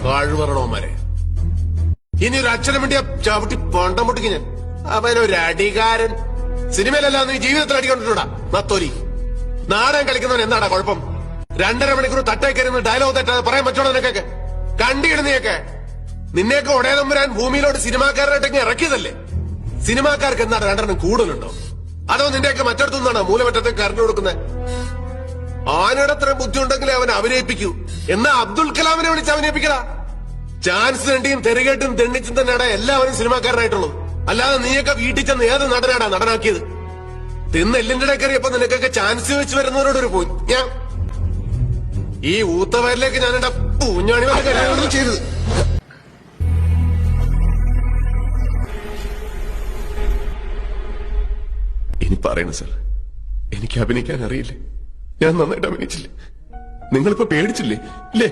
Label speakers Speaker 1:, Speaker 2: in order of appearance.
Speaker 1: കഴിവറണോമാരെ ഇനി ഒരു അച്ഛനും വേണ്ടിയ ചവിട്ടി പണ്ടം പൊട്ടിക്ക് ഞാൻ. അവനൊരു അടികാരൻ. സിനിമയിലല്ല നീ ജീവിതത്തിൽ അടിക്കൊണ്ടിട്ടുണ്ടാ നത്തോലി. നാടകം കളിക്കുന്നവൻ എന്താടാ കുഴപ്പം? 2.5 മണിക്കൂർ തട്ടേക്കരുന്ന് ഡയലോഗ് തെറ്റാതെ പറയാൻ പറ്റണോ നിനക്കൊക്കെ? കണ്ടിടുന്നയൊക്കെ നിന്നെയൊക്കെ ഒടേതമ്പുരാൻ ഭൂമിയിലോട്ട് സിനിമാക്കാരായിട്ടൊക്കെ ഇറക്കിയതല്ലേ? സിനിമാക്കാർക്ക് എന്താണ് 2 കൂടുതലുണ്ടോ? അതോ നിന്റെയൊക്കെ മറ്റടുത്തുനിന്നാണോ മൂലമറ്റത്തേക്ക് കറണ്ട് കൊടുക്കുന്നത്? ആനയുടെ അത്ര ബുദ്ധിയുണ്ടെങ്കിലേ അവൻ അഭിനയിപ്പിക്കൂ. എന്നാ അബ്ദുൽ കലാമിനെ വിളിച്ച് അഭിനയിപ്പിക്കടാ. ചാൻസ് തണ്ടിയും തെരുകേട്ടും തെണ്ണിച്ചും തന്നെയാടാ എല്ലാവരും സിനിമാക്കാരനായിട്ടുള്ളൂ. അല്ലാതെ നീയൊക്കെ വീട്ടിൽ ചെന്ന് ഏത് നടനാടാ നടനാക്കിയത്? തിന്ന് എല്ലിന്റെ ഇടക്കറിയപ്പോ നിനക്കൊക്കെ ചാൻസ് വെച്ച് വരുന്നവരോടൊരു പോയി ഞാൻ ഈ ഊത്തവരിലേക്ക് ഞാൻ എന്റെ പൂഞ്ഞാണി വന്ന കല്യാണം ചെയ്തത്. ഇനി പറയണ സാർ, എനിക്ക് അഭിനയിക്കാൻ അറിയില്ലേ? ഞാൻ നന്നായിട്ട് അഭിനയിച്ചില്ലേ? നിങ്ങളിപ്പോ പേടിച്ചില്ലേ? ഇല്ലേ?